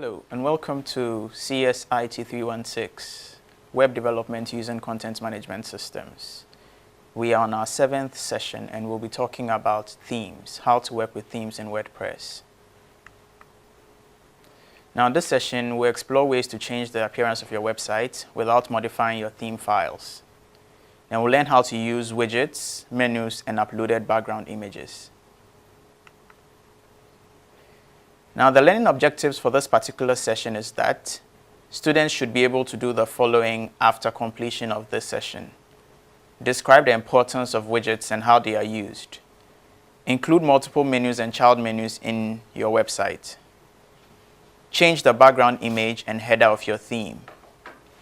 Hello and welcome to CSIT 316, Web Development Using Content Management Systems. We are on our 7th session and we'll be talking about themes, how to work with themes in WordPress. Now in this session, we'll explore ways to change the appearance of your website without modifying your theme files. And we'll learn how to use widgets, menus, and uploaded background images. Now, the learning objectives for this particular session is that students should be able to do the following after completion of this session. Describe the importance of widgets and how they are used. Include multiple menus and child menus in your website. Change the background image and header of your theme.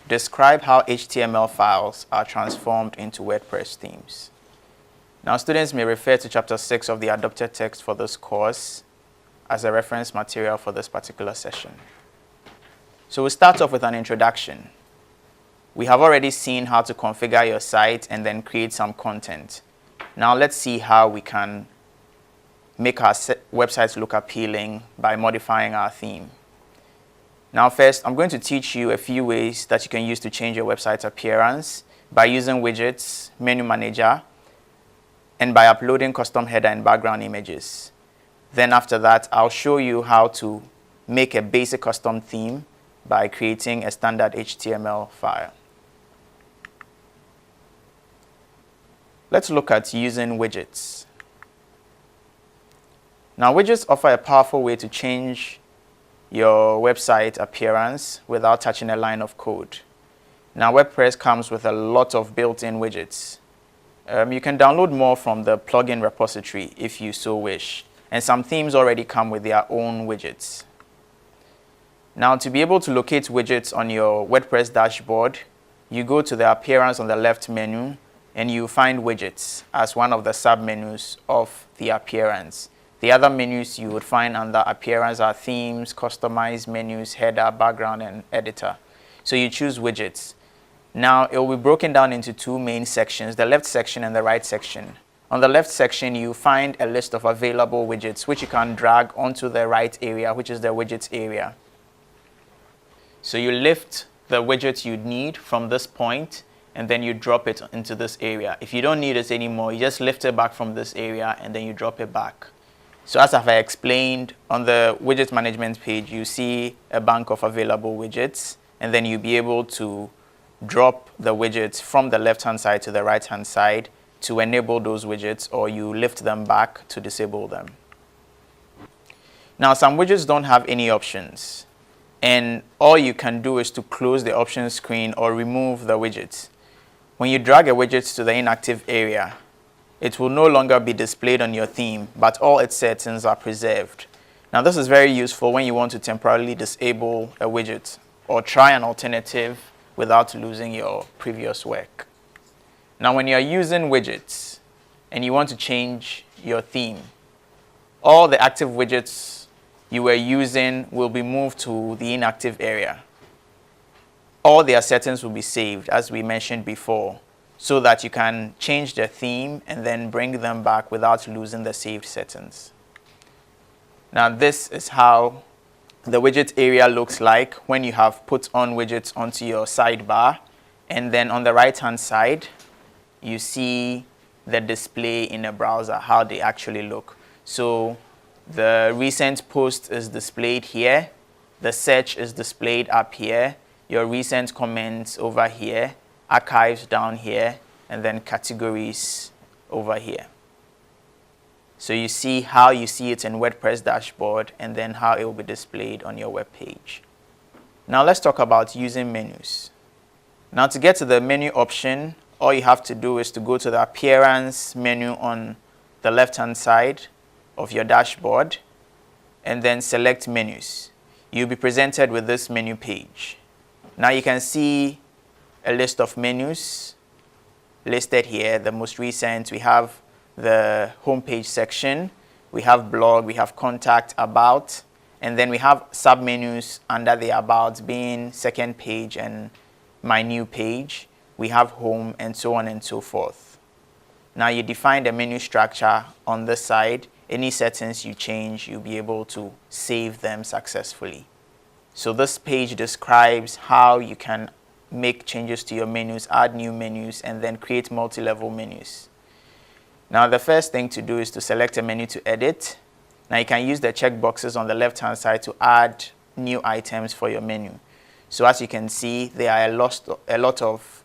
Describe how HTML files are transformed into WordPress themes. Now, students may refer to Chapter 6 of the adopted text for this course as a reference material for this particular session. So we'll start off with an introduction. We have already seen how to configure your site and then create some content. Now let's see how we can make our websites look appealing by modifying our theme. Now first, I'm going to teach you a few ways that you can use to change your website's appearance by using widgets, menu manager, and by uploading custom header and background images. Then after that, I'll show you how to make a basic custom theme by creating a standard HTML file. Let's look at using widgets. Now, widgets offer a powerful way to change your website appearance without touching a line of code. Now, WordPress comes with a lot of built-in widgets. You can download more from the plugin repository if you so wish. And some themes already come with their own widgets. Now, to be able to locate widgets on your WordPress dashboard, you go to the appearance on the left menu and you find widgets as one of the sub-menus of the appearance. The other menus you would find under appearance are themes, customize menus, header, background, and editor. So you choose widgets. Now, it will be broken down into two main sections, the left section and the right section. On the left section, you find a list of available widgets, which you can drag onto the right area, which is the widgets area. So you lift the widget you need from this point, and then you drop it into this area. If you don't need it anymore, you just lift it back from this area, and then you drop it back. So as I've explained, on the widget management page, you see a bank of available widgets, and then you'll be able to drop the widgets from the left-hand side to the right-hand side to enable those widgets, or you lift them back to disable them. Now, some widgets don't have any options, and all you can do is to close the options screen or remove the widgets. When you drag a widget to the inactive area, it will no longer be displayed on your theme, but all its settings are preserved. Now, this is very useful when you want to temporarily disable a widget or try an alternative without losing your previous work. Now, when you're using widgets and you want to change your theme, all the active widgets you were using will be moved to the inactive area. All their settings will be saved, as we mentioned before, so that you can change the theme and then bring them back without losing the saved settings. Now, this is how the widget area looks like when you have put on widgets onto your sidebar. And then on the right-hand side, you see the display in a browser, how they actually look. So the recent post is displayed here, the search is displayed up here, your recent comments over here, archives down here, and then categories over here. So you see how you see it in WordPress dashboard and then how it will be displayed on your web page. Now let's talk about using menus. Now, to get to the menu option, all you have to do is to go to the appearance menu on the left-hand side of your dashboard and then select menus. You'll be presented with this menu page. Now you can see a list of menus listed here. The most recent, we have the homepage section, we have blog, we have contact, about, and then we have sub-menus under the about, being second page and my new page. We have home, and so on and so forth. Now you define the menu structure on this side. Any settings you change, you'll be able to save them successfully. So this page describes how you can make changes to your menus, add new menus, and then create multi-level menus. Now the first thing to do is to select a menu to edit. Now you can use the checkboxes on the left-hand side to add new items for your menu. So as you can see, there are a lot of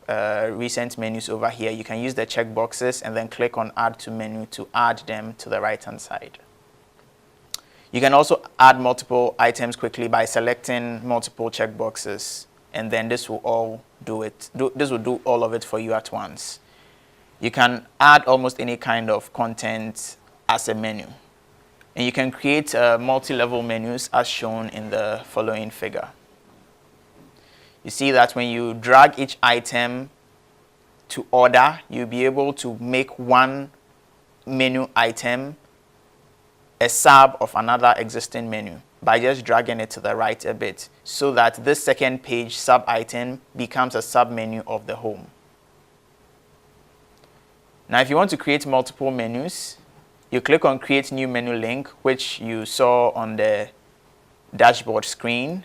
recent menus over here. You can use the checkboxes and then click on Add to Menu to add them to the right-hand side. You can also add multiple items quickly by selecting multiple checkboxes, and then this will do all of it for you at once. You can add almost any kind of content as a menu. And you can create multi-level menus as shown in the following figure. You see that when you drag each item to order, you'll be able to make one menu item a sub of another existing menu by just dragging it to the right a bit, so that this second page sub item becomes a sub menu of the home. Now if you want to create multiple menus, you click on Create New Menu link, which you saw on the dashboard screen.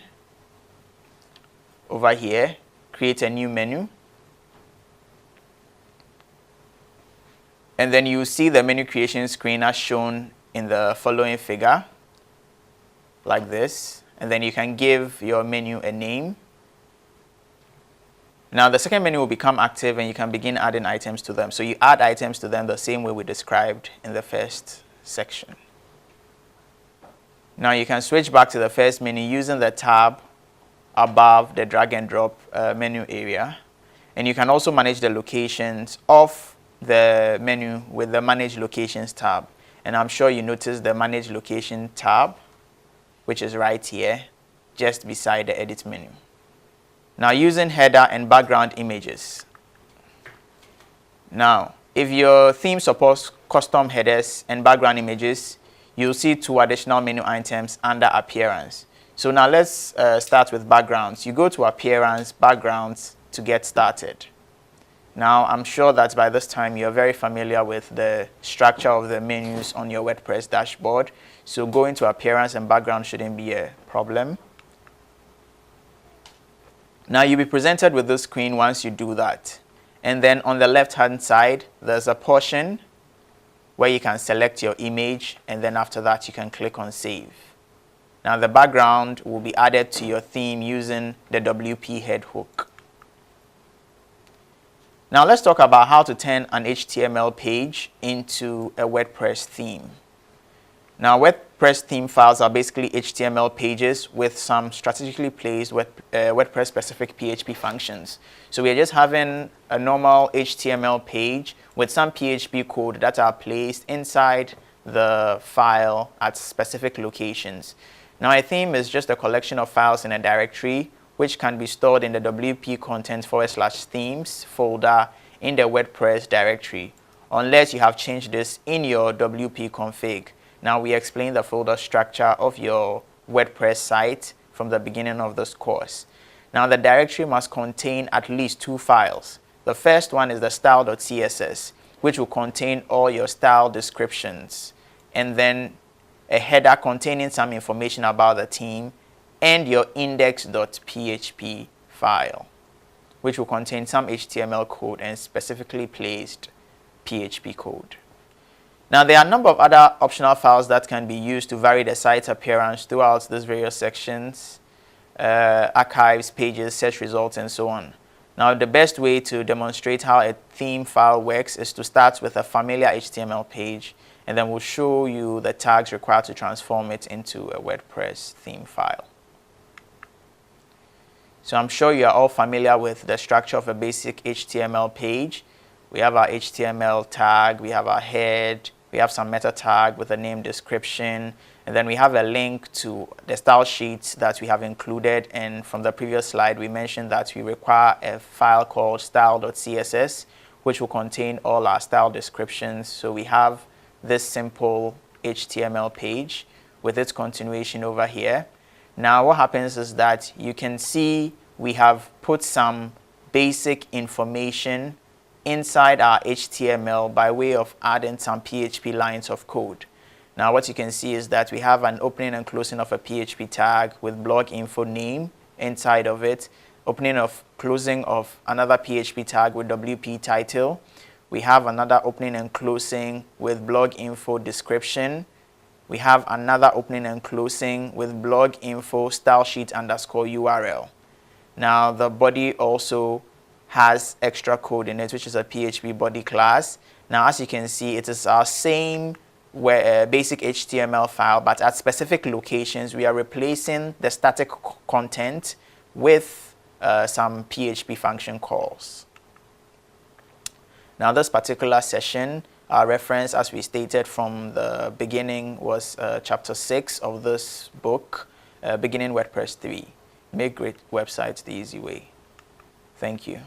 Over here, create a new menu. And then you see the menu creation screen as shown in the following figure, like this. And then you can give your menu a name. Now the second menu will become active and you can begin adding items to them. So you add items to them the same way we described in the first section. Now you can switch back to the first menu using the tab above the drag and drop menu area. And you can also manage the locations of the menu with the Manage Locations tab. And I'm sure you noticed the Manage Location tab, which is right here, just beside the Edit menu. Now using header and background images. Now, if your theme supports custom headers and background images, you'll see 2 additional menu items under Appearance. So now let's start with backgrounds. You go to Appearance, Backgrounds to get started. Now I'm sure that by this time you're very familiar with the structure of the menus on your WordPress dashboard. So going to Appearance and Background shouldn't be a problem. Now you'll be presented with this screen once you do that. And then on the left-hand side, there's a portion where you can select your image, and then after that you can click on Save. Now the background will be added to your theme using the WP head hook. Now let's talk about how to turn an HTML page into a WordPress theme. Now WordPress theme files are basically HTML pages with some strategically placed WordPress specific PHP functions. So we're just having a normal HTML page with some PHP code that are placed inside the file at specific locations. Now a theme is just a collection of files in a directory which can be stored in the WP content/themes folder in the WordPress directory, unless you have changed this in your WP config. Now we explain the folder structure of your WordPress site from the beginning of this course. Now the directory must contain at least 2 files. The first one is the style.css, which will contain all your style descriptions, and then a header containing some information about the theme, and your index.php file, which will contain some HTML code and specifically placed PHP code. Now there are a number of other optional files that can be used to vary the site's appearance throughout these various sections, archives, pages, search results, and so on. Now the best way to demonstrate how a theme file works is to start with a familiar HTML page, and then we'll show you the tags required to transform it into a WordPress theme file. So I'm sure you are all familiar with the structure of a basic HTML page. We have our HTML tag, we have our head, we have some meta tag with a name description, and then we have a link to the style sheets that we have included. And from the previous slide, we mentioned that we require a file called style.css, which will contain all our style descriptions. So we have this simple HTML page with its continuation over here. Now what happens is that you can see we have put some basic information inside our HTML by way of adding some PHP lines of code. Now what you can see is that we have an opening and closing of a PHP tag with blog info name inside of it, opening of closing of another PHP tag with WP title. We have another opening and closing with blog info description. We have another opening and closing with blog info stylesheet underscore URL. Now the body also has extra code in it, which is a PHP body class. Now as you can see, it is our same basic HTML file, but at specific locations we are replacing the static content with some PHP function calls. Now this particular session, our reference, as we stated from the beginning, was chapter 6 of this book, Beginning WordPress 3. Make great websites the easy way. Thank you.